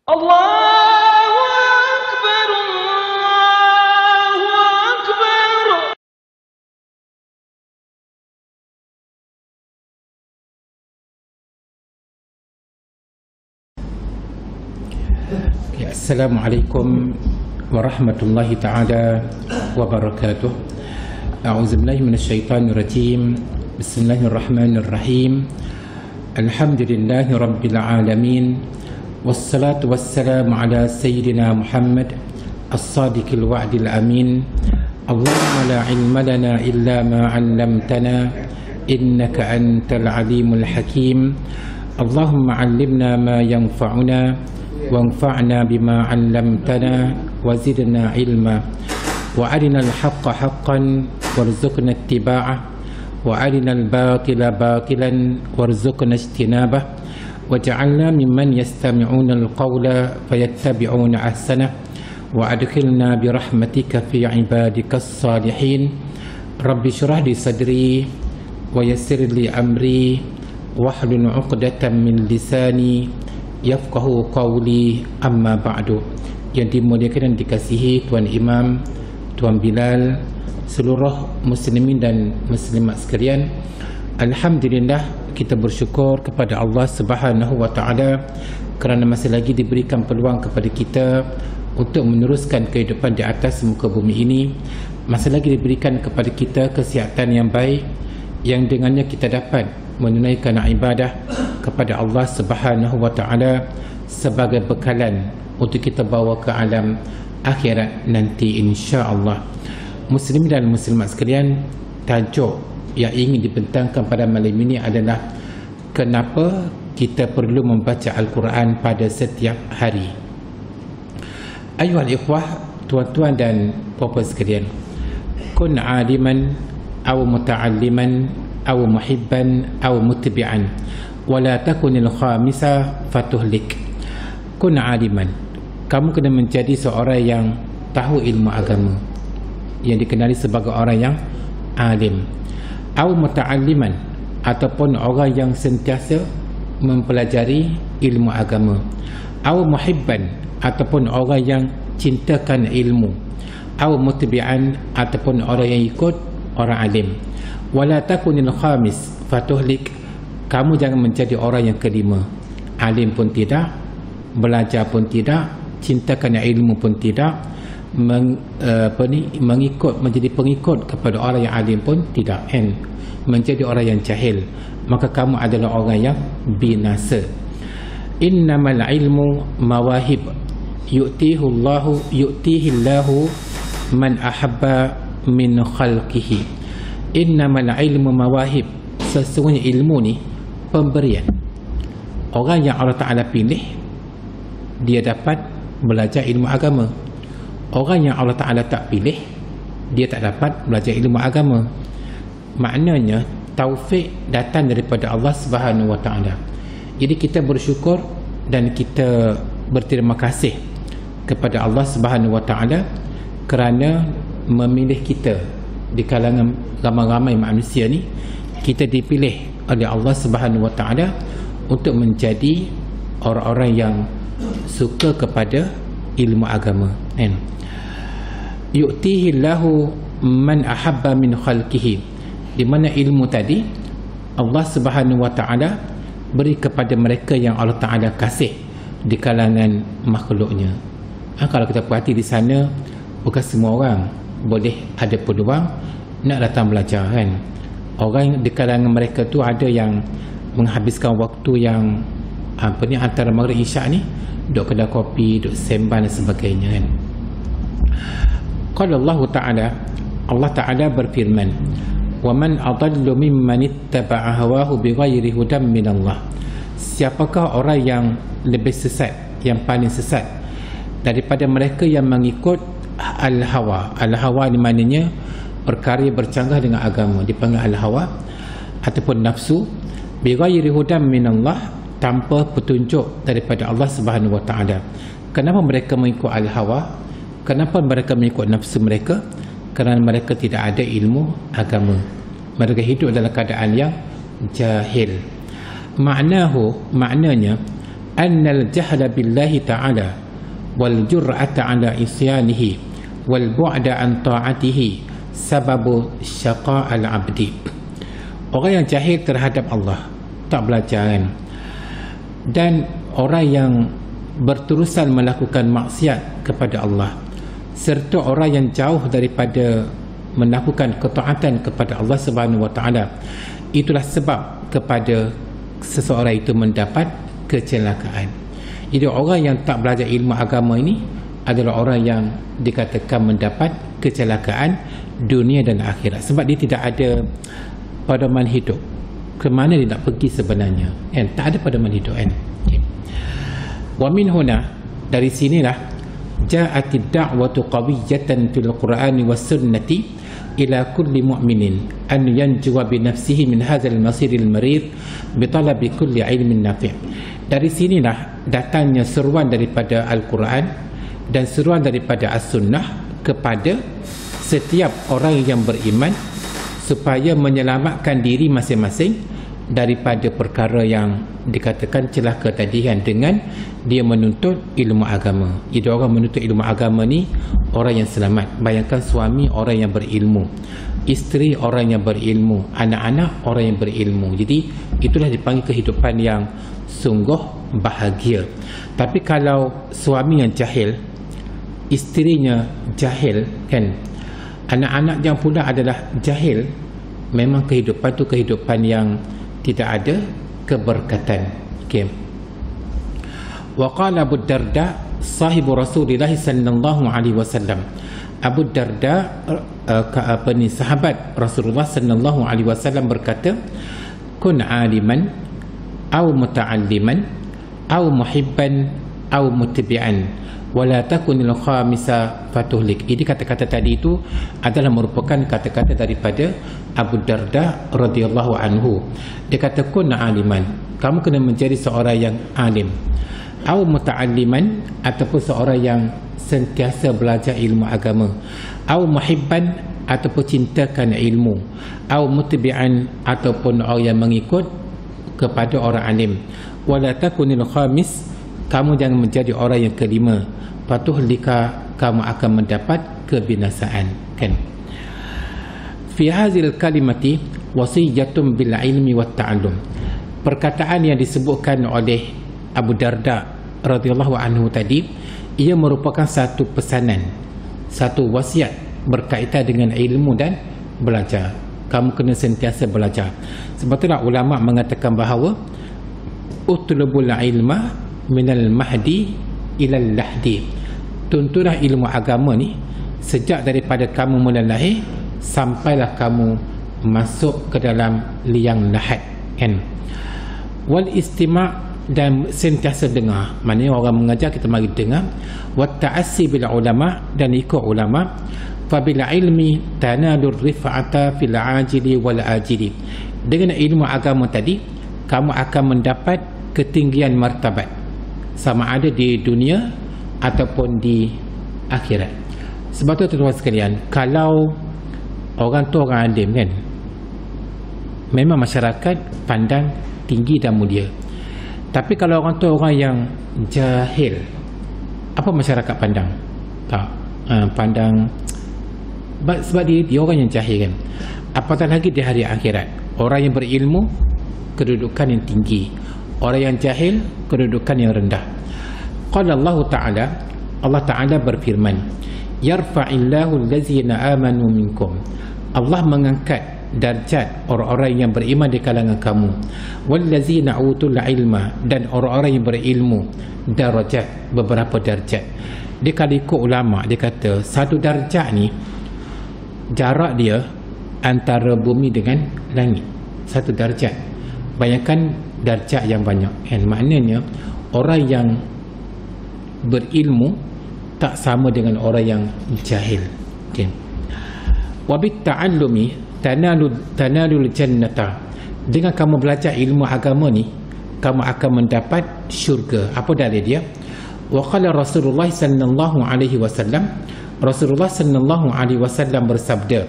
Allahu Akbar, Allahu Akbar. Assalamualaikum warahmatullahi ta'ala wabarakatuh. A'udzubillahi minasyaitanir rajim. Bismillahirrahmanirrahim. Alhamdulillahi rabbil alamin. Wassalatu wassalamu ala sayyidina Muhammad as-sadiqil wa'dil amin. Allahumma la ilma lana illa ma 'allamtana innaka antal alimul hakim. Allahumma 'allimna ma yanfa'una wanfa'na bima 'allamtana wa zidna ilma wa arina al-haqqa haqqan warzuqna ittiba'ah wa arina al-batila batilan warzuqna ijtinabah waj'alna mimman yastami'una al-qawla fayattabi'una ahsanah wa adkhilna bi rahmatika fi 'ibadikas salihin. Rabbi shrah li sadri wa yassir li amri wahlul 'uqdatam min lisani yafqahu qawli, amma ba'du. Yang dimuliakan dan dikasihi Tuan Imam, Tuan Bilal, seluruh muslimin dan muslimat sekalian, alhamdulillah kita bersyukur kepada Allah Subhanahu wa taala kerana masih lagi diberikan peluang kepada kita untuk meneruskan kehidupan di atas muka bumi ini. Masih lagi diberikan kepada kita kesihatan yang baik yang dengannya kita dapat menunaikan ibadah kepada Allah Subhanahu wa taala sebagai bekalan untuk kita bawa ke alam akhirat nanti, insya-Allah. Muslimin dan muslimat sekalian, tajuk yang ingin dibentangkan pada malam ini adalah kenapa kita perlu membaca Al-Quran pada setiap hari. Ayuhal ikhwah, tuan-tuan dan puan-puan sekalian, kun aliman aw muta'alliman aw muhibban aw mutbi'an wala takunil khamisa fatuhlik. Kun aliman, kamu kena menjadi seorang yang tahu ilmu agama, yang dikenali sebagai orang yang alim. Aw muta'alliman, ataupun orang yang sentiasa mempelajari ilmu agama. Aw muhibban, ataupun orang yang cintakan ilmu. Aw mutbi'an, ataupun orang yang ikut orang alim. Wala takunil khamis fatuhlik, kamu jangan menjadi orang yang kelima. Alim pun tidak, belajar pun tidak, cintakan ilmu pun tidak, mengikut, menjadi pengikut kepada orang yang alim pun tidak, menjadi orang yang jahil, maka kamu adalah orang yang binasa. Innamal ilmu mawahib yu'tihi Allahu man ahabba min khalqihi. Innamal ilmu mawahib, sesungguhnya ilmu ni pemberian. Orang yang Allah Ta'ala pilih, dia dapat belajar ilmu agama. Orang yang Allah Ta'ala tak pilih, dia tak dapat belajar ilmu agama. Maknanya taufik datang daripada Allah Subhanahu wa taala. Jadi kita bersyukur dan kita berterima kasih kepada Allah Subhanahu wa taala kerana memilih kita di kalangan ramai-ramai manusia ni. Kita dipilih oleh Allah Subhanahu wa taala untuk menjadi orang-orang yang suka kepada ilmu agama. Yu'tihi Allahu man ahabba min khalqihi, di mana ilmu tadi Allah Subhanahu wa taala beri kepada mereka yang Allah Taala kasih di kalangan makhluknya. Kalau kita perhati di sana, bukan semua orang boleh ada peluang nak datang belajar, kan. Orang di kalangan mereka tu ada yang menghabiskan waktu yang antara maghrib isyak ni duduk kedai kopi, duduk sembang dan sebagainya, kan. Qala Allah Ta'ala, Allah Ta'ala berfirman, wa man adallu mimman ittaba'a hawahu bighairi hudan min Allah. Siapakah orang yang lebih sesat, yang paling sesat daripada mereka yang mengikut al-hawa. Al-hawa ni maknanya perkara yang bercanggah dengan agama, dipanggil al-hawa ataupun nafsu. Bighairi hudan min Allah, tanpa petunjuk daripada Allah Subhanahu wa taala. Kenapa mereka mengikut al-hawa? Kenapa mereka mengikut nafsu mereka? Kerana mereka tidak ada ilmu agama. Mereka hidup dalam keadaan yang jahil. Maknanya annal jahla billahi ta'ala wal jur'ata ala isyanihi wal bu'da an ta'atihi sababu syaqa'al abdi. Orang yang jahil terhadap Allah, tak belajar kan, dan orang yang berterusan melakukan maksiat kepada Allah, serta orang yang jauh daripada melakukan ketaatan kepada Allah Subhanahu wa taala, itulah sebab kepada seseorang itu mendapat kecelakaan. Jadi orang yang tak belajar ilmu agama ini adalah orang yang dikatakan mendapat kecelakaan dunia dan akhirat, sebab dia tidak ada pedoman hidup. Ke mana dia nak pergi sebenarnya, kan? Tak ada pedoman hidup, kan? Okay. Wa min huna, dari sinilah ja'atid da'watu qawiyatan fil Qur'ani was sunnati ila kulli mu'minin an yanjuwa bi nafsihi min hadzal masiril marid bi talabi kulli ilmin nafi'. Dari sinilah datangnya seruan daripada Al-Quran dan seruan daripada As-Sunnah kepada setiap orang yang beriman supaya menyelamatkan diri masing-masing daripada perkara yang dikatakan celaka tadi, kan, dengan dia menuntut ilmu agama. Jadi orang menuntut ilmu agama ni orang yang selamat. Bayangkan suami orang yang berilmu, isteri orang yang berilmu, anak-anak orang yang berilmu. Jadi itulah dipanggil kehidupan yang sungguh bahagia. Tapi kalau suami yang jahil, isterinya jahil, kan, anak-anak yang pula adalah jahil, memang kehidupan tu kehidupan yang tidak ada keberkatan. Okay. Wa qala Abu Darda sahibu Rasulullah sallallahu alaihi wasallam. Abu Darda sahabat Rasulullah sallallahu alaihi wasallam berkata, kun aliman aw muta'alliman aw muhibban aw mutbi'an wala takunil khamisa fatuhlik. Ini kata-kata tadi itu adalah merupakan kata-kata daripada Abu Darda radhiyallahu anhu. Dia kata kun aliman, kamu kena menjadi seorang yang alim, au muta'alliman, ataupun seorang yang sentiasa belajar ilmu agama, au muhibban, ataupun cintakan ilmu, au mutbi'an, ataupun orang yang mengikut kepada orang alim. Wala takunil khamis, kamu jangan menjadi orang yang kelima, fatuhlika, kamu akan mendapat kebinasaan, kan. Fi hazil kalimati wasiyatun bil ilmi wat ta'allum. Perkataan yang disebutkan oleh Abu Darda radhiyallahu anhu tadi, ia merupakan satu pesanan, satu wasiat berkaitan dengan ilmu dan belajar. Kamu kena sentiasa belajar. Sebab itulah ulama mengatakan bahawa utlubul ilma minal mahdi ilal lahdi. Tuntulah ilmu agama ni sejak daripada kamu mula lahir sampailah kamu masuk ke dalam liang lahat, kan. Wal istima', dan sentiasa dengar. Maknanya orang mengajar kita mari dengar. Wat ta'assi bil ulama, dan ikut ulama. Fa bil ilmi tanalur rif'ata fil ajili wal ajili. Dengan ilmu agama tadi kamu akan mendapat ketinggian martabat, sama ada di dunia ataupun di akhirat. Sebab tu tuan-tuan sekalian, kalau orang tu orang alim, kan, memang masyarakat pandang tinggi dan mulia. Tapi kalau orang tu orang yang jahil, apa masyarakat pandang? Tak, pandang sebab dia orang yang jahil, kan. Apatah lagi di hari akhirat, orang yang berilmu kedudukan yang tinggi, orang yang jahil kedudukan yang rendah. Qala Allah Ta'ala, Allah Ta'ala berfirman, yarfa'illahu allazina amanu minkum. Allah mengangkat darjat orang-orang yang beriman di kalangan kamu, wallazina utul ilma, dan orang-orang yang berilmu, darajat, beberapa darjat. Dia kalau ikut ulama, dia kata satu darjat ni jarak dia antara bumi dengan langit, satu darjat. Bayangkan darjat yang banyak, kan. Maknanya orang yang berilmu tak sama dengan orang yang jahil, kan. Wa bit ta'allumi tanalul jannata. Dengan kamu belajar ilmu agama ni, kamu akan mendapat syurga. Apa dalil dia? Wa qala Rasulullah sallallahu alaihi wasallam, Rasulullah sallallahu alaihi wasallam bersabda,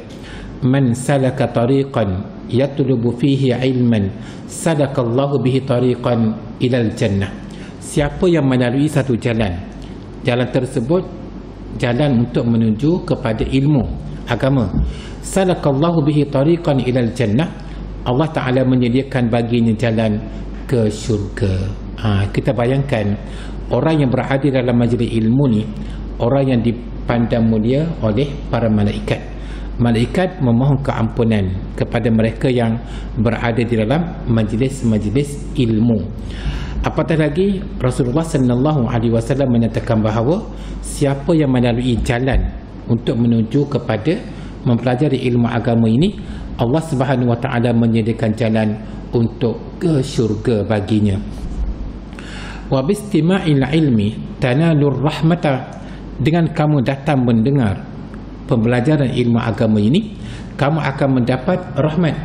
man salaka tariqan yatlubu fihi ilman sadakallahu bihi tariqan ilal jannah. siapa yang melalui satu jalan, jalan tersebut jalan untuk menuju kepada ilmu agama, salakallahu bihi tariqan ilal jannah, Allah Ta'ala menyediakan baginya jalan ke syurga. Kita bayangkan orang yang berada dalam majlis ilmu ni, orang yang dipandang mulia oleh para malaikat. Malaikat memohon keampunan kepada mereka yang berada di dalam majlis-majlis ilmu. Apatah lagi Rasulullah sallallahu alaihi wasallam menyatakan bahawa siapa yang melalui jalan untuk menuju kepada mempelajari ilmu agama ini, Allah Subhanahu wa taala menyediakan jalan untuk ke syurga baginya. Wa bistima'il ilmi tanalur rahmata, dengan kamu datang mendengar pembelajaran ilmu agama ini, kamu akan mendapat rahmat.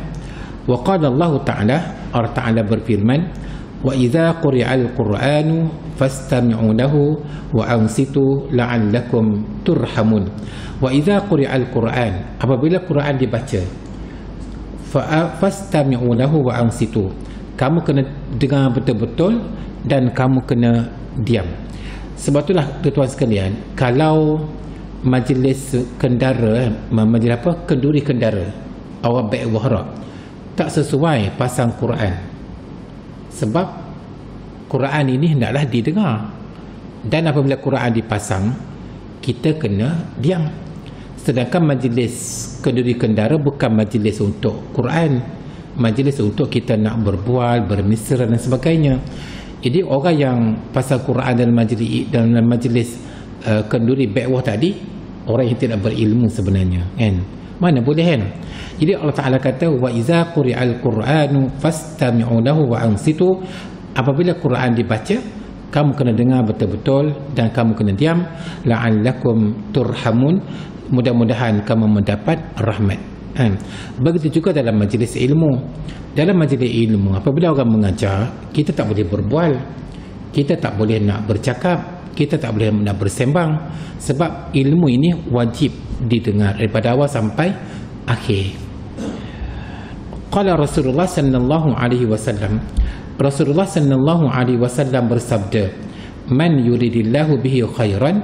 Wa qala Allah Ta'ala, Allah Ta'ala berfirman, wa idza quri'al qur'anu fastami'u lahu wa ansitu la'allakum turhamun. Wa idza quri'al qur'an, apabila Quran dibaca, fastami'u lahu wa ansitu, kamu kena dengar betul-betul dan kamu kena diam. Sebab itulah tuan-tuan sekalian, kalau majlis kendara, majlis apa, kenduri kendara, awak baik wahrak, tak sesuai pasang Quran. Sebab Quran ini hendaklah didengar, dan apabila Quran dipasang, kita kena diam. Sedangkan majlis kenduri kendara bukan majlis untuk Quran, majlis untuk kita nak berbual, bermesra dan sebagainya. Jadi orang yang pasang Quran dalam majlis kenduri bawah tadi, orang yang tidak berilmu sebenarnya, kan? Mana boleh, kan? Jadi Allah Ta'ala kata, wa iza quri'al qur'anu fastami'u lahu wa ansitu, apabila Quran dibaca, kamu kena dengar betul-betul dan kamu kena diam, la'allakum turhamun, mudah-mudahan kamu mendapat rahmat. Begitu juga dalam majlis ilmu. Dalam majlis ilmu, apabila orang mengajar, kita tak boleh berbual, kita tak boleh nak bercakap, kita tak boleh nak bersembang, sebab ilmu ini wajib didengar daripada awal sampai akhir. Qala Rasulullah sallallahu alaihi wasallam, Rasulullah sallallahu alaihi wasallam bersabda, man yuridillahu bihi khairan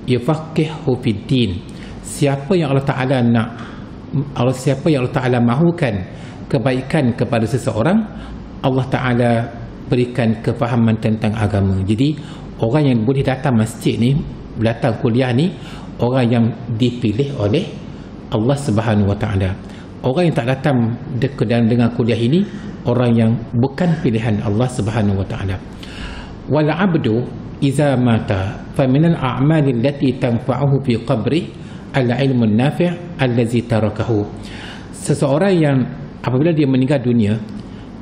yufaqihu fid din, siapa yang Allah Ta'ala nak, siapa yang Allah Ta'ala mahukan kebaikan kepada seseorang, Allah Ta'ala berikan kefahaman tentang agama. Jadi orang yang boleh datang masjid ni, datang kuliah ni, orang yang dipilih oleh Allah Subhanahu wa Ta'ala. Orang yang tak datang dengan kuliah ini, orang yang bukan pilihan Allah Subhanahu wa Ta'ala. Wal 'abdu idza mata fa min al a'mal allati tanfa'uhu fi qabri al 'ilmu an-nafi' allazi tarakahu. Seseorang yang apabila dia meninggal dunia,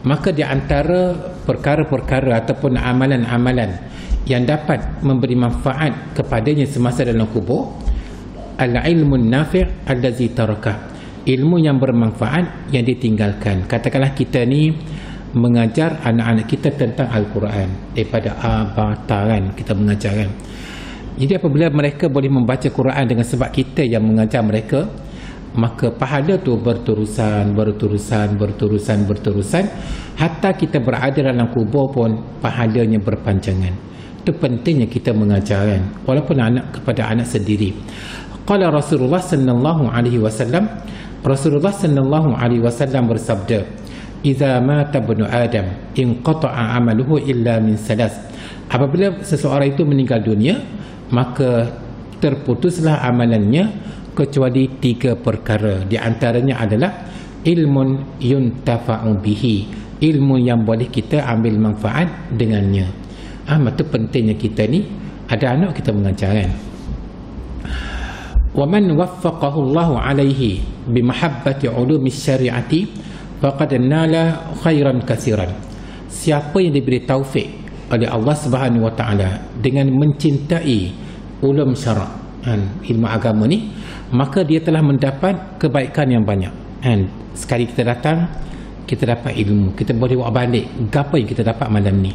maka di antara perkara-perkara ataupun amalan-amalan yang dapat memberi manfaat kepadanya semasa dalam kubur, al-ilmu an-nafi' allazi tarakah, ilmu yang bermanfaat yang ditinggalkan. Katakanlah kita ni mengajar anak-anak kita tentang Al-Quran daripada abataran, kita mengajar, kan? Jadi apabila mereka boleh membaca Quran dengan sebab kita yang mengajar mereka, maka pahala tu berterusan hatta kita berada dalam kubur pun pahalanya berpanjangan. Itu pentingnya kita mengajar, kan? Walaupun anak kepada anak sendiri. Qala Rasulullah sallallahu alaihi wasallam, Rasulullah sallallahu alaihi wasallam bersabda, "Idza mata ibnu Adam inqata'a 'amaluhu illa min salas." Apabila seseorang itu meninggal dunia, maka terputuslah amalannya kecuali 3 perkara. Di antaranya adalah ilmun yuntafa'u bihi, ilmu yang boleh kita ambil manfaat dengannya. Itu pentingnya kita ni ada anak kita mengajar, kan? Wa man waffaqahu Allahu alaihi bi mahabbati ulumi syariati faqad nala khairan katsiran. Siapa yang diberi taufik oleh Allah Subhanahu wa taala dengan mencintai ulum syarak, ilmu agama ni, maka dia telah mendapat kebaikan yang banyak. Sekali kita datang, kita dapat ilmu, kita boleh buat balik apa yang kita dapat malam ni.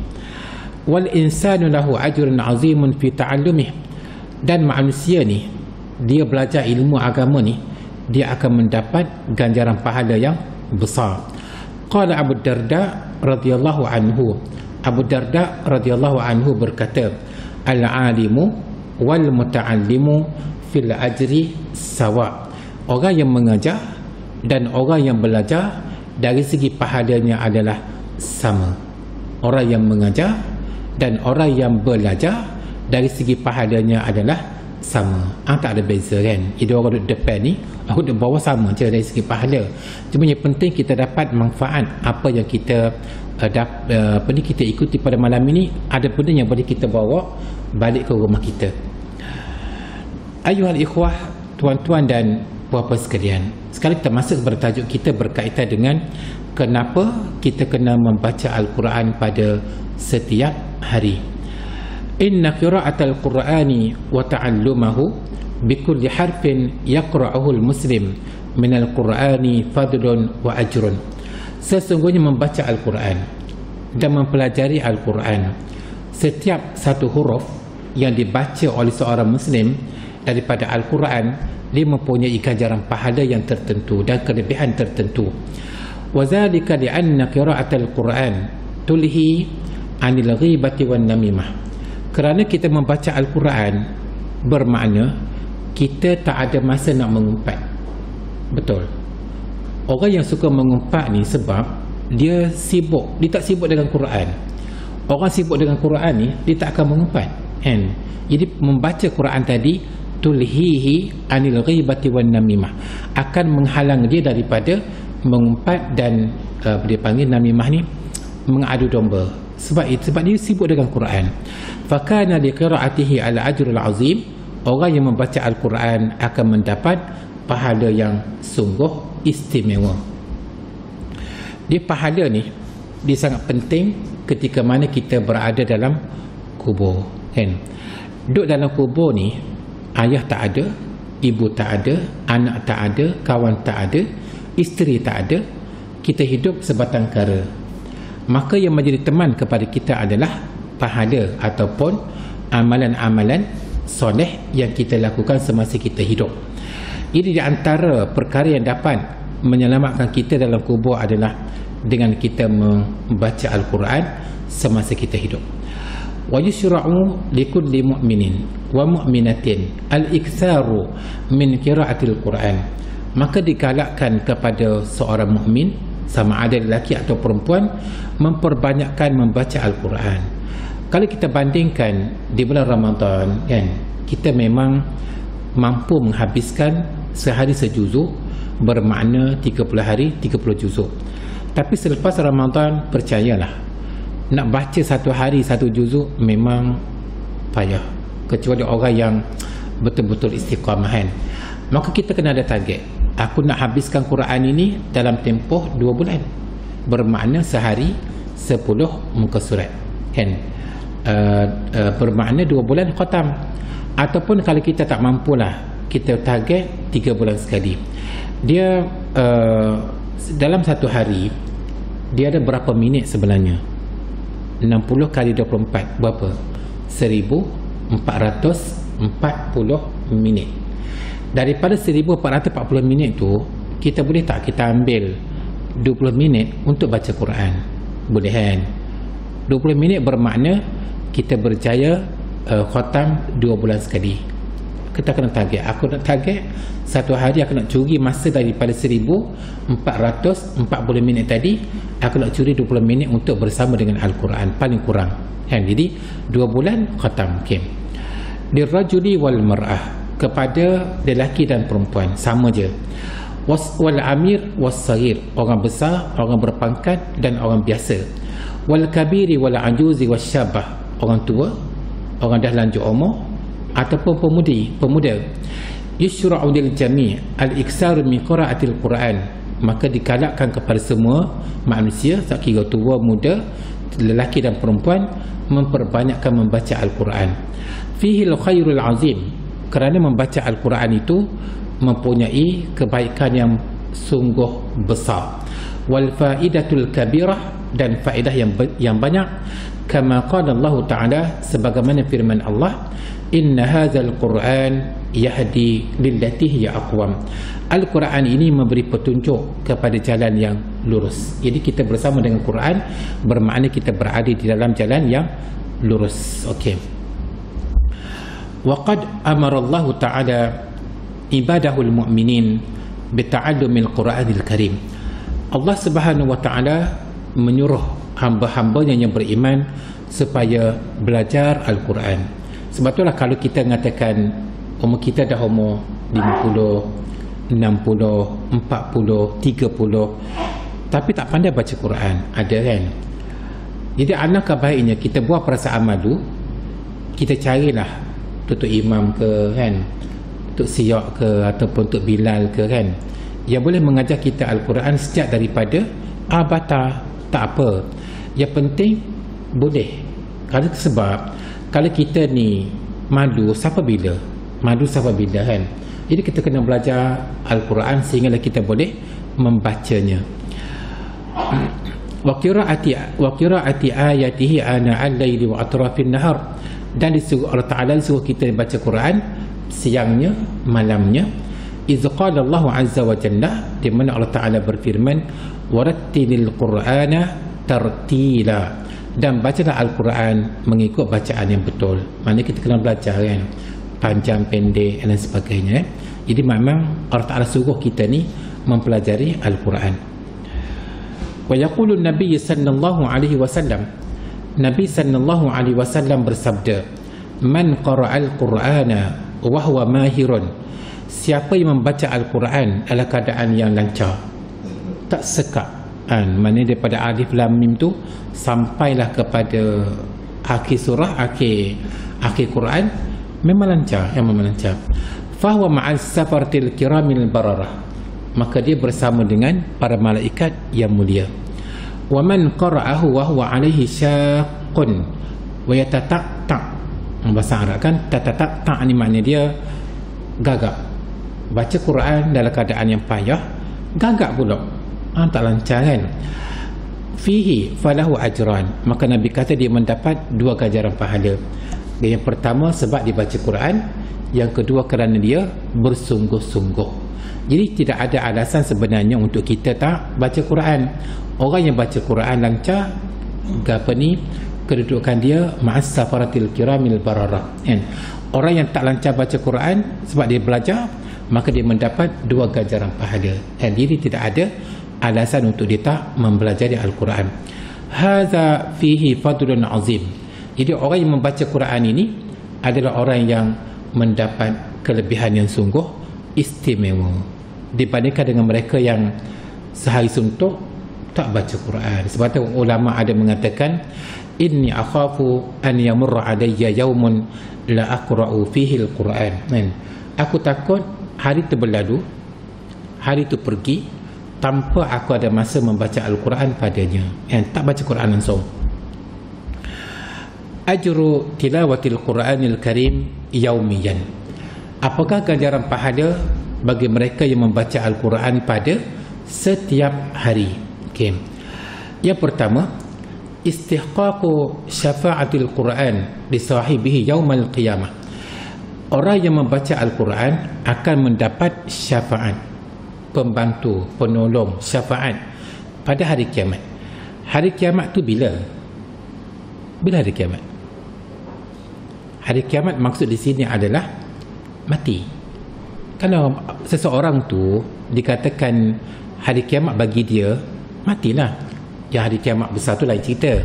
Wal insanu lahu ajrun azimun fi ta'allumih, dan manusia ni, dia belajar ilmu agama ni, dia akan mendapat ganjaran pahala yang besar. Qala Abu Darda radhiyallahu anhu, Abu Darda radhiyallahu anhu berkata, al-alimu wal muta'allimu fil ajri sawa. Orang yang mengajar dan orang yang belajar dari segi pahalanya adalah sama. Orang yang mengajar dan orang yang belajar dari segi pahalanya adalah sama. Tak ada beza kan. Dia orang duduk depan ni, aku duduk bawah, sama je dari segi pahala. Cuma yang penting kita dapat manfaat apa yang kita kita ikuti pada malam ini. Ada benda yang boleh kita bawa balik ke rumah kita. Ayuhal ikhwah, tuan-tuan dan puan-puan sekalian, sekarang kita masuk kepada tajuk kita berkaitan dengan kenapa kita kena membaca Al-Quran pada setiap hari. Inna qira'atal Qur'ani wa ta'allumahu bikulli harfin yaqra'uhu al-muslim minal Qur'ani fadlun wa ajrun. Sesungguhnya membaca Al-Quran dan mempelajari Al-Quran, setiap satu huruf yang dibaca oleh seorang muslim daripada Al-Quran, dia mempunyai ganjaran pahala yang tertentu dan kelebihan tertentu. Wa zalika li'anna qira'atal Quran tulhi 'anil ghibati wan namimah. Kerana kita membaca Al-Quran bermakna kita tak ada masa nak mengumpat. Betul. Orang yang suka mengumpat ni sebab dia sibuk, dia tak sibuk dengan Quran. Orang sibuk dengan Quran ni, dia tak akan mengumpat kan? Jadi membaca Quran tadi tulhihi anil ghibati wan namimah, akan menghalang dia daripada mengumpat dan dia panggil namimah ni mengadu domba. Sebab dia sibuk dengan Quran. Fakana liqira'atihi al-ajrul azim. Orang yang membaca Al-Quran akan mendapat pahala yang sungguh istimewa. Dia pahala ni dia sangat penting ketika mana kita berada dalam kubur kan. Duduk dalam kubur ni, ayah tak ada, ibu tak ada, anak tak ada, kawan tak ada, isteri tak ada, kita hidup sebatang kara. Maka yang menjadi teman kepada kita adalah pahala ataupun amalan-amalan soleh yang kita lakukan semasa kita hidup. Jadi di antara perkara yang dapat menyelamatkan kita dalam kubur adalah dengan kita membaca Al-Quran semasa kita hidup. Wa yushra'u likulli mu'minin wa mu'minatin al-iktsaru min qira'atil Quran. Maka digalakkan kepada seorang mukmin, sama ada lelaki atau perempuan, memperbanyakkan membaca Al-Quran. Kalau kita bandingkan di bulan Ramadan kan, kita memang mampu menghabiskan sehari sejuzuk, bermakna 30 hari 30 juzuk. Tapi selepas Ramadan, percayalah, nak baca satu hari satu juzuk memang payah, kecuali orang yang betul-betul istiqamah kan. Maka kita kena ada target. Aku nak habiskan Quran ini dalam tempoh 2 bulan, bermakna sehari 10 muka surat kan. Bermakna 2 bulan khatam. Ataupun kalau kita tak mampulah, kita target 3 bulan sekali. Dia dalam satu hari dia ada berapa minit sebenarnya? 60 kali 24 berapa? 1440 minit. Daripada 1440 minit tu, kita boleh tak kita ambil 20 minit untuk baca Quran? Boleh kan? 20 minit bermakna kita berjaya khatam 2 bulan sekali. Kita kena target. Aku nak target satu hari aku nak curi masa daripada 1440 minit tadi, aku nak curi 20 minit untuk bersama dengan Al-Quran paling kurang kan. Jadi 2 bulan khatam okay. Dirajuli wal mar'ah, kepada lelaki dan perempuan sama je. Wal amir was saghir, orang besar, orang berpangkat dan orang biasa. Wal kabiri wal ajuzi was syabah, orang tua, orang dah lanjut umur ataupun pemuda. Yushra'u lil jami' al-iktsar min qira'atil Quran, maka digalakkan kepada semua manusia, tak kira tua muda, lelaki dan perempuan, memperbanyakkan membaca Al-Quran. Fihi al-khairul azim, kerana membaca Al-Quran itu mempunyai kebaikan yang sungguh besar. wal faidatul kabirah, dan faedah yang banyak, kama qala Allah Ta'ala, sebagaimana firman Allah, inna hadzal Qur'an yahdi lillati hiya aqwam. Al-Quran ini memberi petunjuk kepada jalan yang lurus. Jadi kita bersama dengan Quran bermakna kita berada di dalam jalan yang lurus. Okey. Wa qad amara Allah Ta'ala ibadahul mu'minin bita'allumil Qur'anil Karim. Allah Subhanahu wa Ta'ala menyuruh hamba-hambanya yang beriman supaya belajar Al-Quran. Sebab itulah kalau kita mengatakan umur kita dah umur 50, 60, 40, 30 tapi tak pandai baca Quran, ada kan? Jadi alangkah baiknya kita buat perasaan malu, kita carilah Tok Imam ke kan, Tok Siyak ke, ataupun Tok Bilal ke kan, yang boleh mengajar kita Al-Quran sejak daripada abata. Tak apa, yang penting boleh. Kalau sebab kalau kita ni malu sampai bila kan, jadi kita kena belajar Al-Quran sehinggalah kita boleh membacanya. Wa qiraati ayatihi ana al-laili wa atrafin nahar, dan disuruh Allah Ta'ala suruh kita baca Quran siangnya, malamnya. Iz qala Allah Azza wa Jalla, di mana Allah Ta'ala berfirman, warattilil Qur'ana tartila, dan bacalah Al-Quran mengikut bacaan yang betul. Maknanya kita kena belajar kan, panjang, pendek dan sebagainya. Jadi memang Allah Ta'ala suruh kita ni mempelajari Al-Quran. Wa yaqulu Nabi sallallahu alaihi wasallam, Nabi sallallahu alaihi wasallam bersabda, man qara'al Qur'ana wa huwa mahirun, siapa yang membaca Al-Quran dalam keadaan yang lancar, tak sekak kan, maknanya daripada alif lam mim tu sampailah kepada akhir surah, akhir Quran, memang lancar, fahuwa ma'al safartil kiramil bararah, maka dia bersama dengan para malaikat yang mulia. Wa man qara'ahu wa huwa alaihi syaqqun wa yatata'ta, bahasa Arab kan, tatata'ta ni maknanya dia gagap. Baca Quran dalam keadaan yang payah, gagap pula, tak lancar kan. Fihi falahu ajran, maka Nabi kata dia mendapat 2 ganjaran pahala. Yang pertama sebab dia baca Quran, yang kedua kerana dia bersungguh-sungguh. Jadi tidak ada alasan sebenarnya untuk kita tak baca Quran. Orang yang baca Quran lancar, kedudukan dia ma'as safaratil kiramil bararah kan. Orang yang tak lancar baca Quran, sebab dia belajar, maka dia mendapat 2 ganjaran pahala. Dan jadi tidak ada alasan untuk dia tak mempelajari Al-Quran. Hadza fihi fadlun azim. Jadi orang yang membaca Quran ini adalah orang yang mendapat kelebihan yang sungguh istimewa dibandingkan dengan mereka yang sehari suntuk tak baca Quran. Sebab tu ulama ada mengatakan, inni akhafu an yamurra alayya yawmun la aqra'u fihi al-Quran. Aku takut hari tu berlalu, hari tu pergi tanpa aku ada masa membaca Al-Quran padanya, tak baca Quran langsung. Ajru tilawatil Quranil Karim yaumiyan, apakah ganjaran pahala bagi mereka yang membaca Al-Quran pada setiap hari? Yang pertama, istihqaqu syafa'atil Quran li sahibihi yaumal qiyamah. Orang yang membaca Al-Quran akan mendapat syafaat, pembantu, penolong, syafaat pada hari kiamat. Hari kiamat tu bila? Bila hari kiamat? Hari kiamat maksud di sini adalah mati. Kalau seseorang tu dikatakan hari kiamat bagi dia, matilah. Yang hari kiamat besar tu lain cerita.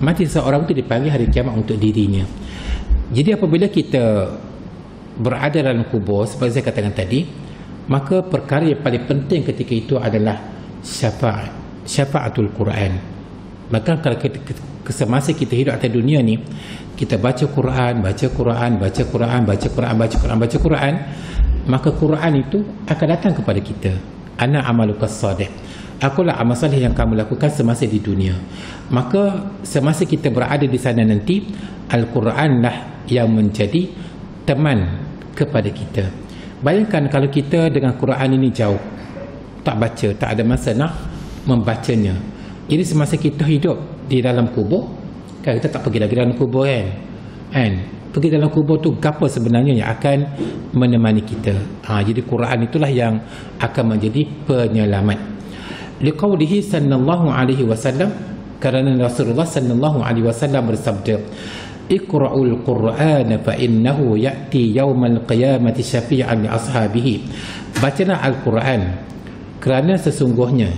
Mati seseorang tu dipanggil hari kiamat untuk dirinya. Jadi apabila kita berada dalam kubur, seperti saya katakan tadi, maka perkara yang paling penting ketika itu adalah syafa'atul Quran. Maka kalau semasa kita hidup atas dunia ni, kita baca Quran, maka Quran itu akan datang kepada kita. Ana amalukas salih, akulah amal salih yang kamu lakukan semasa di dunia. Maka semasa kita berada di sana nanti, Al-Quranlah yang menjadi teman kepada kita. Bayangkan kalau kita dengan Quran ini jauh, tak baca, tak ada masa nak membacanya. Jadi semasa kita hidup di dalam kubur, kan kita tak pergi lagi dalam kubur kan? Pergi dalam kubur tu apa sebenarnya yang akan menemani kita. Jadi Quran itulah yang akan menjadi penyelamat. Liqaulihi sallallahu alaihi wasallam, kerana Rasulullah sallallahu alaihi wasallam bersabda, Iqra'ul Qur'ana fa innahu ya'ti yaumal qiyamati syafi'an li ashabihi. Bacalah Al-Quran kerana sesungguhnya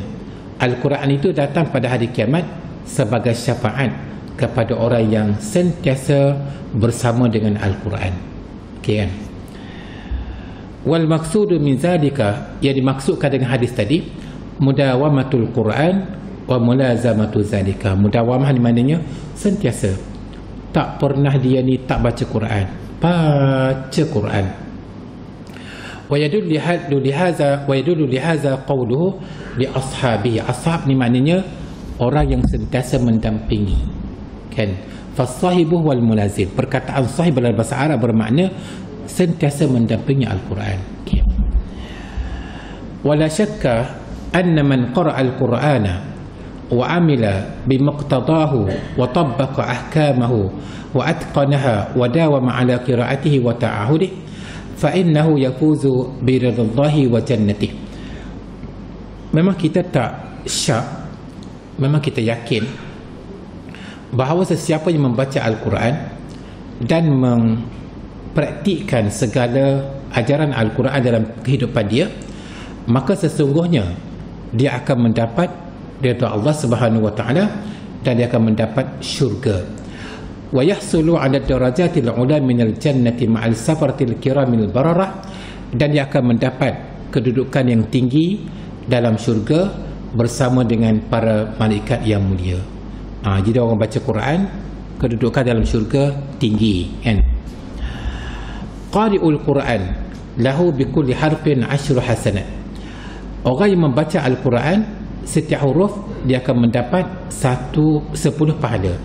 Al-Quran itu datang pada hari kiamat sebagai syafaat kepada orang yang sentiasa bersama dengan Al-Quran. Okey kan? Wal maqsudu min zalika, yang dimaksudkan dengan hadis tadi, mudawamatul Quran wa mulazamatu zalika. Mudawamah di maknanya sentiasa, tak pernah dia ni tak baca Quran, baca Quran. Wa yadullu lihaza qawluhu li ashabihi. Ashab ni maknanya orang yang sentiasa mendampingi, kan? Fasahibu wal mulazim. Perkataan sahib dalam bahasa Arab bermakna sentiasa mendampingi Al-Quran. Okay. Wala syakka anna man qara'a al-Qur'ana wa amila bimuqtadahu wa tabbaqa ahkamahu wa atqanaha wa dawama ala qira'atihi wa ta'ahudihi fa innahu yafuzu bi ridhallahi wa jannatihi. Memang kita tak syak, memang kita yakin bahawa sesiapa yang membaca Al-Quran dan mempraktikkan segala ajaran Al-Quran dalam kehidupan dia, maka sesungguhnya dia akan mendapat redha Allah Subhanahu wa taala dan dia akan mendapat syurga. Wa yahsulu 'ala darajatil 'ula minal jannati ma'al safaratil kiramil bararah, dan dia akan mendapat kedudukan yang tinggi dalam syurga bersama dengan para malaikat yang mulia. Jadi orang baca Quran, kedudukan dalam syurga tinggi, kan? Qari'ul Quran lahu bikulli harfin 10 hasanat. Orang yang membaca Al-Quran, setiap huruf dia akan mendapat 10 pahala.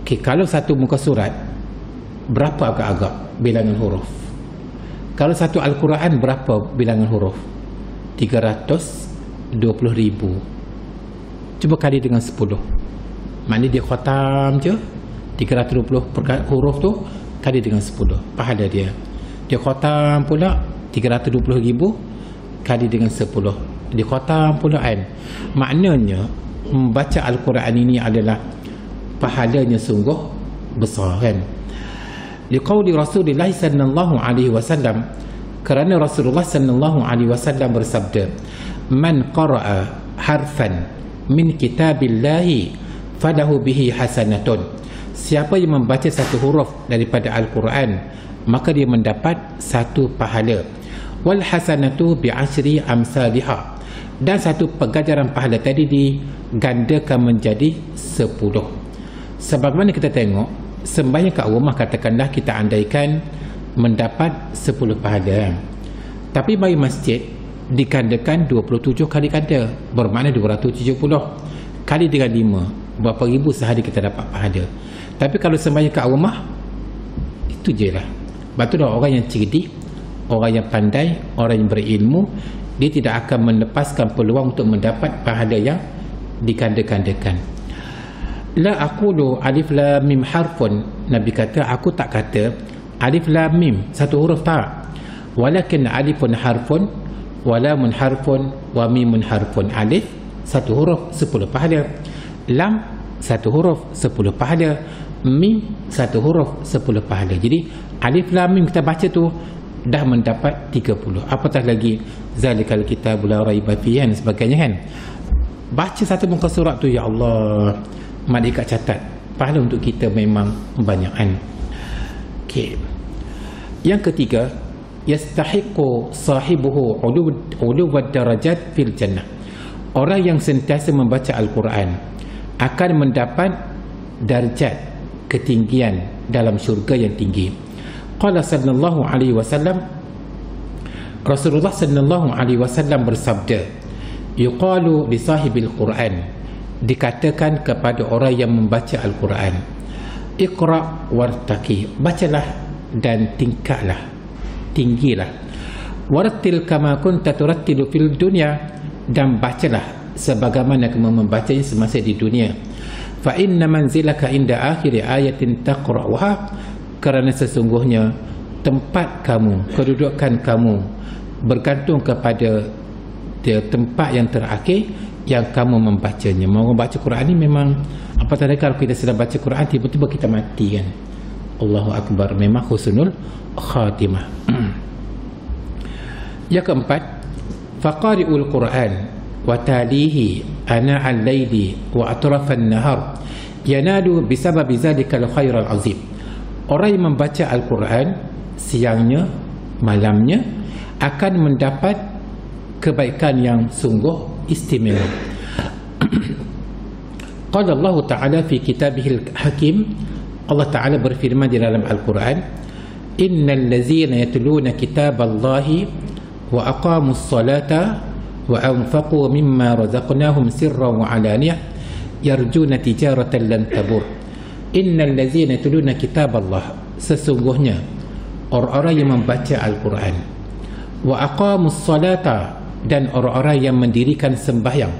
Okey, kalau satu muka surat berapa agak-agak bilangan huruf? Kalau satu Al-Quran berapa bilangan huruf? 320,000. Cuba kali dengan 10. Maknanya dia khatam je 320 huruf tu kali dengan 10, pahala dia. Dia khatam pula 320,000 kali dengan 10. Dia khatam pula, kan? Maknanya membaca Al-Quran ini adalah pahalanya sungguh besar, kan? Liqauli Rasulullah sallallahu alaihi wasallam, kerana Rasulullah sallallahu alaihi wasallam bersabda, man qara'a harfan min kitabillahi falahu bihi hasanatun. Siapa yang membaca satu huruf daripada Al-Quran, maka dia mendapat satu pahala. Wal hasanatu bi asyri amsalihha, dan satu pengajaran pahala tadi digandakan menjadi 10. Sebagaimana kita tengok sembahyang kat rumah, katakanlah kita andaikan mendapat 10 pahala, tapi bagi masjid digandakan 27 kali ganda, bermakna 270 kali dengan 5, berapa ribu sehari kita dapat pahala. Tapi kalau sembahyang kat rumah, itu je lah. Sebab tu orang yang cerdik, orang yang pandai, orang yang berilmu, dia tidak akan melepaskan peluang untuk mendapat pahala yang diganda-gandakan. La aqulu alif lam mim harfun. Nabi kata, aku tak kata alif lam mim satu huruf, tak. Walakin alifun harfun wa lamun harfun wa mimun harfun. Alif satu huruf 10 pahala, lam satu huruf 10 pahala, mim satu huruf 10 pahala. Jadi alif lam mim kita baca tu dah mendapat 30. Apatah lagi zalikal kitabul la raiba fihi dan sebagainya, kan? Baca satu muka surat tu, ya Allah, malaikat catat pahala untuk kita memang banyak, kan? Okey. Yang ketiga, yastahiqu sahibuhu uluwad darajat fil jannah. Orang yang sentiasa membaca Al-Quran akan mendapat darjat ketinggian dalam syurga yang tinggi. Qala sallallahu alaihi wasallam, Rasulullah sallallahu alaihi wasallam bersabda, yuqalu li sahibil Quran, dikatakan kepada orang yang membaca Al-Quran, iqra wartaqi, bacalah dan tingkatlah, tinggilah. Warattil kama kunta turattilu fil dunya, dan bacalah sebagaimana kamu membacanya semasa di dunia. Fa inna manzilaka inda akhir ayatin taqra'uha, kerana sesungguhnya tempat kamu, kedudukan kamu bergantung kepada tempat yang terakhir yang kamu membacanya. Mau baca Quran ni memang apa tadi, kalau kita sedang baca Quran tiba-tiba kita mati kan. Allahu Akbar, memang husnul khatimah. Yang keempat, faqari'ul Quran wa talihi ana al-laili wa atrafan nahar yanadu bisabab zalikal khairal azim. Orang yang membaca Al-Quran siangnya, malamnya akan mendapat kebaikan yang sungguh istimewa. Qala Allah Ta'ala fi kitabihil hakim, Allah Ta'ala berfirman di dalam Al-Quran, innal ladzina yatluna kitaballahi wa aqamus salata wa anfaqu mimma razaqnahum sirran wa alaniyah yarjuna tijaratan lan tabur. Innal ladzina yatluna kitaballah, sesungguhnya orang-orang yang membaca Al-Quran, wa aqamus salata, dan orang-orang yang mendirikan sembahyang,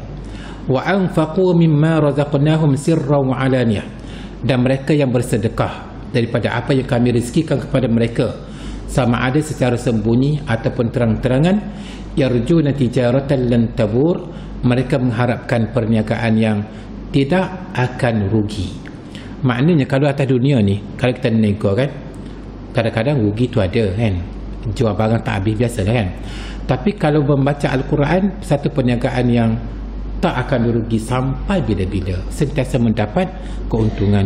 wa anfaqu mimma razaqnahum sirran wa alaniyah, dan mereka yang bersedekah daripada apa yang kami rezekikan kepada mereka, sama ada secara sembunyi ataupun terang-terangan, yarjuna tijaratan lan tabur, mereka mengharapkan perniagaan yang tidak akan rugi. Maknanya kalau atas dunia ni, kalau kita nego kan, kadang-kadang rugi tu ada kan, jual barang tak habis biasa kan. Tapi kalau membaca Al-Quran, satu perniagaan yang tak akan dirugi sampai bila-bila, sentiasa mendapat keuntungan.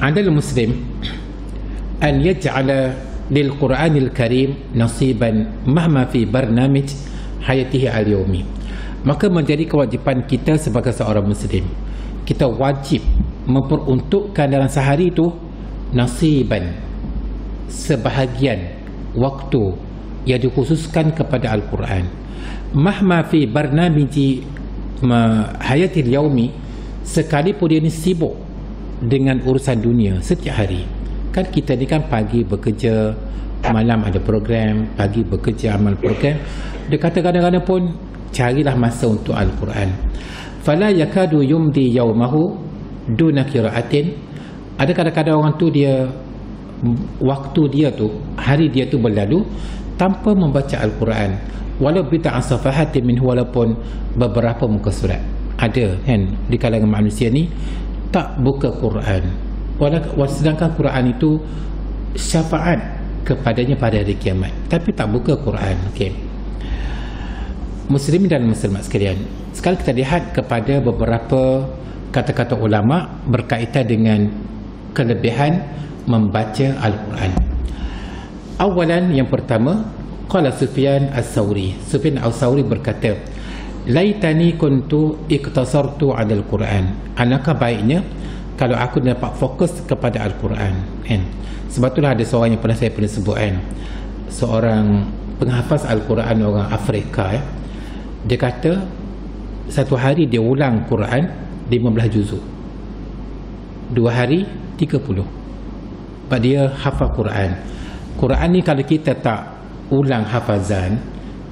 Adal muslim an yaj'ala lil Quranil Karim nasiban mahma fi barnamij hayatihi al-yawmi. Maka menjadi kewajipan kita sebagai seorang muslim, kita wajib memperuntukkan dalam sehari itu nasiban, sebahagian waktu yang dikhususkan kepada Al-Quran. Mahma fi barnamiji hayatil yaumi, sekalipun dia ni sibuk dengan urusan dunia setiap hari. Kan kita ni kan pagi bekerja, malam ada program, pagi bekerja, amal program. Dia kata kadang-kadang pun carilah masa untuk Al-Quran. Fala yakadu yumdi yaumahu duna qira'atin. Ada kadang-kadang orang tu dia, waktu dia tu, hari dia tu berlalu tanpa membaca Al-Quran, walau bid'a safahatin min, walaupun beberapa muka surat. Ada kan di kalangan manusia ni tak buka Quran, sedangkan Quran itu syafaat kepadanya pada hari kiamat, tapi tak buka Quran. Okey, muslimin dan muslimat sekalian, sekarang kita lihat kepada beberapa kata-kata ulama berkaitan dengan kelebihan membaca Al-Quran. Awalan, yang pertama, qala Sufyan As-Sawri, Sufyan As-Sawri berkata, laitani kuntu iktasartu 'ala Al-Quran. Alangkah baiknya kalau aku dapat fokus kepada Al-Quran kan. Sebab itulah ada seorang yang saya pernah sebut kan, seorang penghafaz Al-Quran, orang Afrika ya. Dia kata satu hari dia ulang Quran 15 juzuk, 2 hari 30. Sebab dia hafal Quran. Quran ni kalau kita tak ulang hafazan,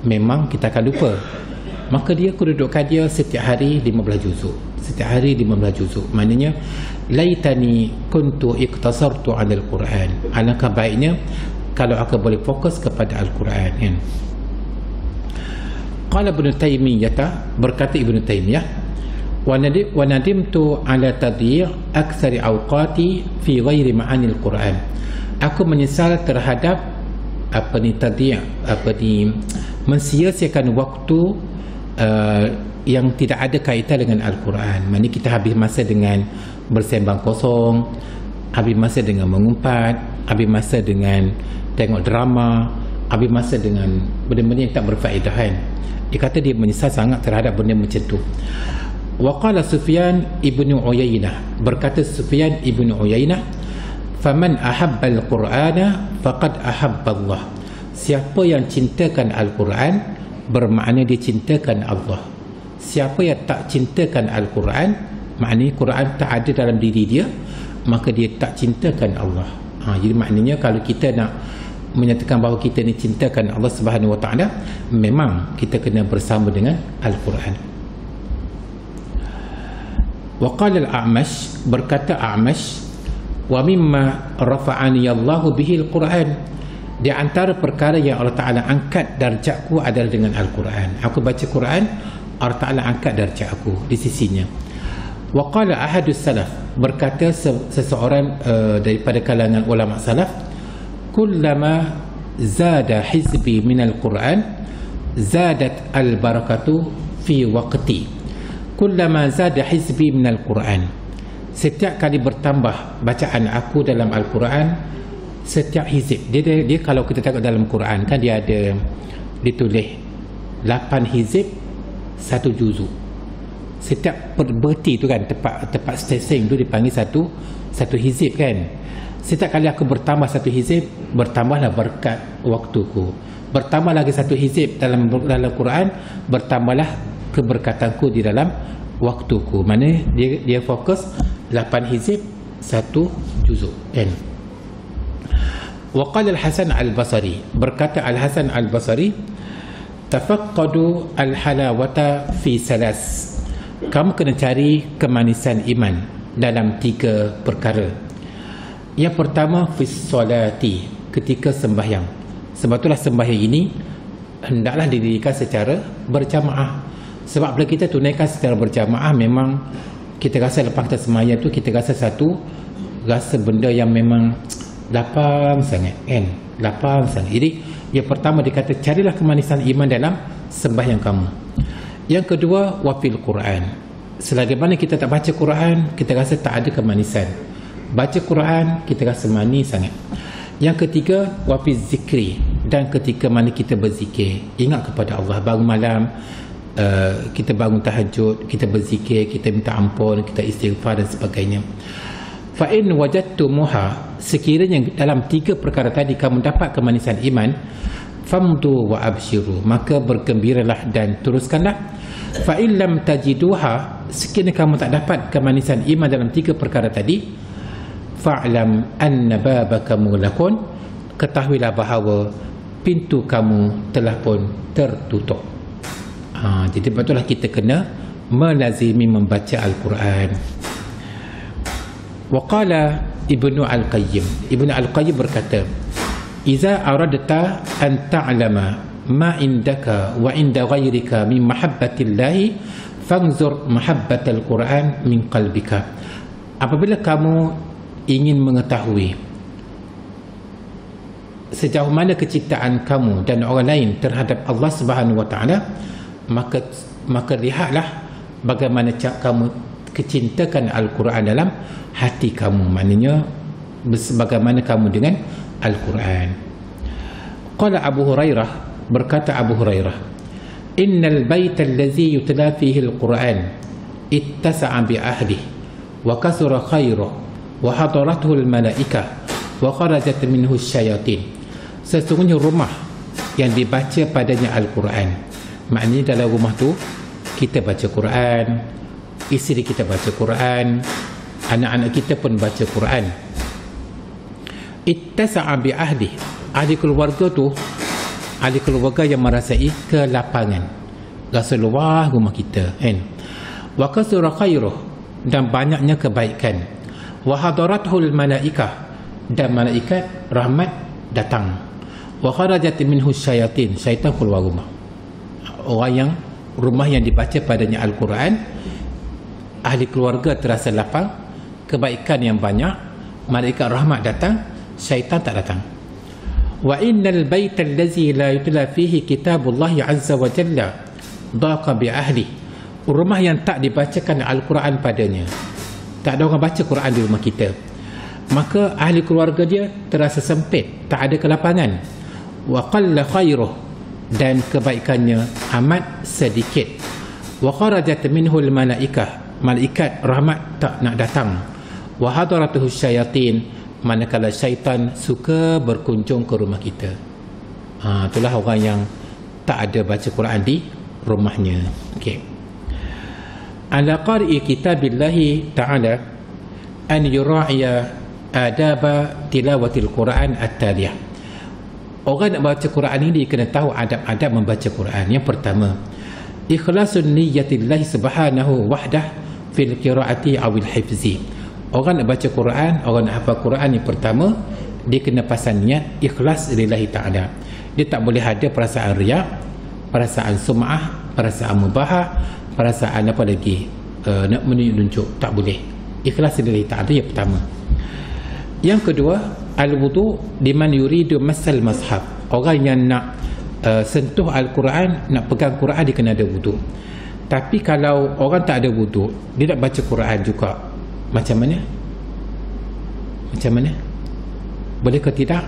memang kita akan lupa. Maka dia kedudukan dia setiap hari 15 juzuk, setiap hari 15 juzuk. Maknanya laitani kuntu iktasartu 'ala Al-Quran. Alangkah baiknya kalau aku boleh fokus kepada Al-Quran kan. Qala Ibn Taymiyah, berkata Ibn Taymiyah, wa nadimtu 'ala tadyi' aktsari awqati fi ghairi ma'ani Al-Quran. Aku menyesal terhadap mensia-siakan waktu yang tidak ada kaitan dengan Al-Quran. Maksudnya kita habis masa dengan bersembang kosong, habis masa dengan mengumpat, habis masa dengan tengok drama, habis masa dengan benda-benda yang tak berfaedah kan. Dia kata dia menyesal sangat terhadap benda macam tu. Wa qala Sufyan ibnu Uyainah, berkata Sufyan ibnu Uyainah, faman ahabba al-Qur'ana faqad ahabba Allah. Siapa yang cintakan Al-Quran, bermakna dia cintakan Allah. Siapa yang tak cintakan Al-Quran, maknanya Quran tak ada dalam diri dia, maka dia tak cintakan Allah. Jadi maknanya kalau kita nak menyatakan bahawa kita ni cintakan Allah Subhanahu Wa Taala, memang kita kena bersama dengan Al-Quran. Wa qala al-A'mash, berkata A'mash, wa mimma rafa'ani Allahu bihi al-Quran, di antara perkara yang Allah Taala angkat darjatku adalah dengan Al-Quran. Aku baca Quran, Allah Taala angkat darjat aku di sisinya. Wa qala ahadus salaf, berkata seseorang daripada kalangan ulama salaf, kullama zada hizbi minal Quran zadat al-barakatu fi waqti. Kullama zada hizbi minal Quran, setiap kali bertambah bacaan aku dalam Al-Quran, setiap hizib dia kalau kita tengok dalam Quran kan dia ada ditulis 8 hizib 1 juzuk. Setiap berti tu kan, tepat stesing tu dipanggil satu hizib kan. Setiap kali aku bertambah 1 hizib, bertambahlah berkat waktuku. Bertambah lagi 1 hizib dalam Quran, bertambahlah keberkatanku di dalam waktuku. Mana dia fokus 8 hizib 1 juzuk kan. Wa qala Al-Hasan Al-Basri, berkata Al-Hasan Al-Basri, tafaqqadu al-halawata fi salas, kamu kena cari kemanisan iman dalam 3 perkara. Yang pertama, fi solati, ketika sembahyang. Sebab itulah sembahyang ini hendaklah didirikan secara berjamaah. Sebab bila kita tunaikan secara berjamaah, memang kita rasa lepas kita sembahyang tu, kita rasa rasa benda yang memang lapang sangat kan, lapang sangat. Jadi yang pertama dikata carilah kemanisan iman dalam sembahyang kamu. Yang kedua, wafil Quran, selagi mana kita tak baca Quran, kita rasa tak ada kemanisan. Baca Quran, kita rasa manis sangat. Yang ketiga, wafil zikri, dan ketika mana kita berzikir, ingat kepada Allah. Bangun malam, kita bangun tahajud, kita berzikir, kita minta ampun, kita istighfar dan sebagainya. Fa in wajadtumuha, sekiranya dalam 3 perkara tadi kamu dapat kemanisan iman, famdu wa abshiru, maka bergembiralah dan teruskanlah. Fa in lam tajiduha, sekiranya kamu tak dapat kemanisan iman dalam 3 perkara tadi, fa'lam anna babaka mughlaqun, ketahuilah bahawa pintu kamu telah pun tertutup. Jadi betullah kita kena melazimi membaca Al-Quran. Waqala Ibnu Al-Qayyim, Ibnu Al-Qayyim berkata, iza aradta an ta'lama ma indaka wa inda ghayrika min mahabbatillahi fanzur mahabbatal Quran min qalbika. Apabila kamu ingin mengetahui sejauh mana kecintaan kamu dan orang lain terhadap Allah Subhanahu Wa Taala, maka lihatlah bagaimana kamu kecintakan Al-Quran dalam hati kamu. Maknanya bagaimana kamu dengan Al-Quran. Qala Abu Hurairah, berkata Abu Hurairah, innal baita allazi yutla fihi al-Quran ittasa'a bi ahlihi wa kasura khairuhu wa hadarathu al-malaikah wa kharajat minhu asyayatin. Sesungguhnya rumah yang dibaca padanya Al-Quran, maknanya dalam rumah tu kita baca Quran, isteri kita baca Quran, anak-anak kita pun baca Quran. Ittasa'a bi ahli, ahli keluarga tu, ahli keluarga yang merasai kelapangan, rasa luas rumah kita kan. Wa kasura khairuh, dan banyaknya kebaikan. Wa hadarathul malaikah, dan malaikat rahmat datang. Wa kharajat minhu syayatin, syaitan keluar rumah. Orang yang rumah yang dibaca padanya Al-Quran, ahli keluarga terasa lapang, kebaikan yang banyak, malaikat rahmat datang, syaitan tak datang. Wa innal baita allazi la yutla fihi kitabullah azza wa jalla daqa bi ahli, rumah yang tak dibacakan Al-Quran padanya, tak ada orang baca Quran di rumah kita, maka ahli keluarga dia terasa sempit, tak ada kelapangan. Wa qalla khairuh, dan kebaikannya amat sedikit. Wa kharajat minhu al-malaikah, malaikat rahmat tak nak datang. Wa hadaratuhu syayatin, manakala syaitan suka berkunjung ke rumah kita. Itulah orang yang tak ada baca Quran di rumahnya. Okey. Ala qari'i kitabillahi ta'ala an yura'iya adaba tilawatil Quran at-taliyah. orang nak baca Quran ini dia kena tahu adab-adab membaca Quran. Yang pertama, ikhlasun niyyatillahi subhanahu wahdah fil qiraati awil hifzi. Orang nak baca Quran, orang nak hafal Quran, yang pertama dia kena pasang niat ikhlas lillahi ta'ala. Dia tak boleh ada perasaan riak, perasaan sum'ah, perasaan mubahah, perasaan apa lagi, nak menunjuk, tak boleh. Ikhlas lillahi ta'ala yang pertama. Yang kedua, al-wudu liman yuridu masal mazhab. Orang yang nak sentuh Al-Quran, nak pegang Quran, dia kena ada wudu. Tapi kalau orang tak ada wudu, dia nak baca Quran juga, macam mana? Macam mana? Boleh ke tidak?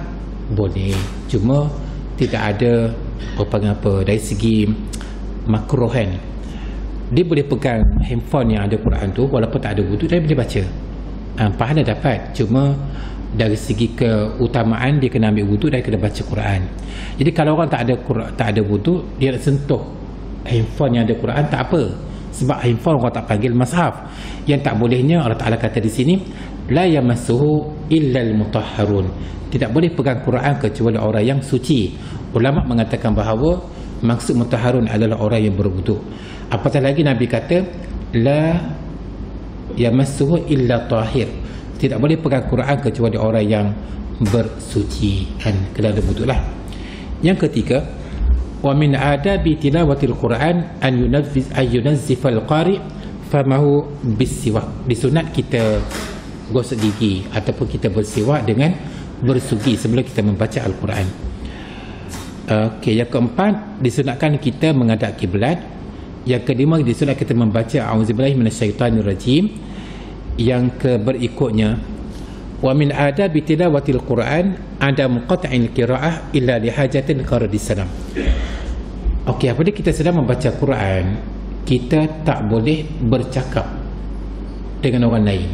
Boleh. Cuma tidak ada apa dari segi makruh kan. Dia boleh pegang handphone yang ada Quran tu walaupun tak ada wudu, dia boleh baca. Pahala dapat. Cuma dari segi keutamaan dia kena ambil wudu dan kena baca Quran. Jadi kalau orang tak ada wudu, dia nak sentuh handphone yang ada Quran, tak apa. Sebab handphone orang tak panggil mushaf. Yang tak bolehnya Allah Ta'ala kata di sini, la yamassuhu illal mutahharun. Tidak boleh pegang Quran kecuali orang yang suci. Ulama mengatakan bahawa maksud mutahharun adalah orang yang berwudu. Apatah lagi Nabi kata la yamassuhu illa tahir. Tidak boleh pegang Quran kecuali orang yang bersuci, kan, kena ada wudu lah. Yang ketiga, wa min adabi tilawatil Quran an yunazzif al-qari famahu bisiwak. Disunat kita gosok gigi ataupun kita bersiwak dengan bersugi sebelum kita membaca Al-Quran. Okey, yang keempat, disunatkan kita menghadap kiblat. Yang kelima, disunat kita membaca a'udzubillahi minasyaitanirrajim. Yang berikutnya, wa min adabi tilawatil Quran adam qat'il qira'ah illa lihajatin qaradis salam. Okey, apabila kita sedang membaca Quran, kita tak boleh bercakap dengan orang lain.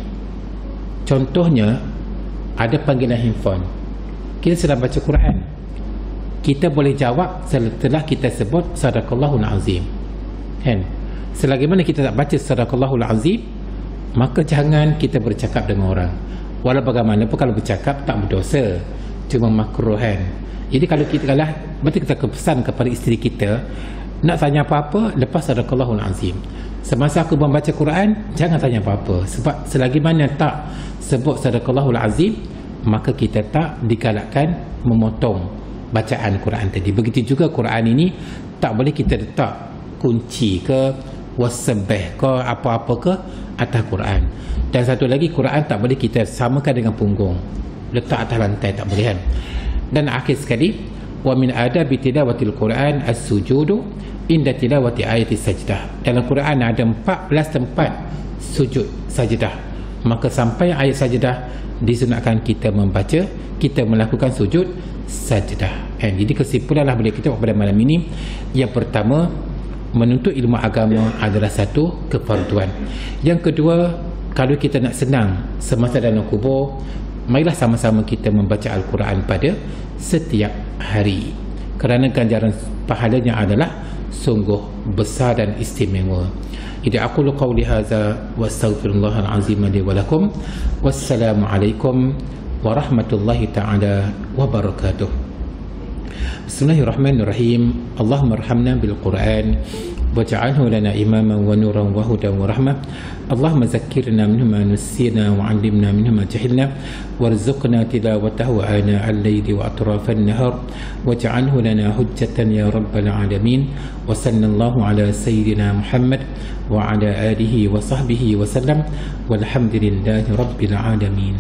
Contohnya, ada panggilan handphone, kita sedang baca Quran, kita boleh jawab setelah kita sebut sadaqallahul azim, kan? Selagi mana kita tak baca sadaqallahul azim, maka jangan kita bercakap dengan orang. Walau bagaimanapun kalau bercakap tak berdosa, cuma makruh, kan? Jadi kalau kita berarti kita pesan kepada isteri kita, nak tanya apa-apa lepas sadaqallahul azim. Semasa aku membaca Quran, jangan tanya apa-apa. Sebab selagi mana tak sebut sadaqallahul azim, maka kita tak digalakkan memotong bacaan Quran tadi. Begitu juga Quran ini tak boleh kita letak kunci ke wasabih ke apa-apa ke atas Quran. Dan satu lagi, Quran tak boleh kita samakan dengan punggung, letak atas lantai, tak boleh, kan? Dan akhir sekali, wa min adabi tilawatil Quran as-sujudu inda tilawati ayati sajdah. Dalam Quran ada 14 tempat sujud sajdah. Maka sampai ayat sajdah disunatkan kita membaca, kita melakukan sujud sajdah. Jadi kesimpulanlah boleh kita pada malam ini, yang pertama, menuntut ilmu agama adalah satu kefarduan. Yang kedua, kalau kita nak senang semasa dalam kubur, marilah sama-sama kita membaca Al-Quran pada setiap hari, kerana ganjaran pahalanya adalah sungguh besar dan istimewa. Jadi aku qauli hadza wa astaghfirullahal azim li wa lakum. Wassalamualaikum warahmatullahi taala wabarakatuh. Bismillahirrahmanirrahim. Allahumma arhamna bil Quran waj'alhu lana imaman wa nuran wa hudan wa rahmah. Allahumma zakkirna minhu ma nusina wa 'allimna minhu ma jahilna warzuqna tilawatahu ana al-layli wa atrafan nahar waj'alhu lana hujjatan ya rabbal alamin. Wa sallallahu ala sayyidina Muhammad wa ala alihi wa sahbihi wa sallam walhamdulillahi rabbil alamin.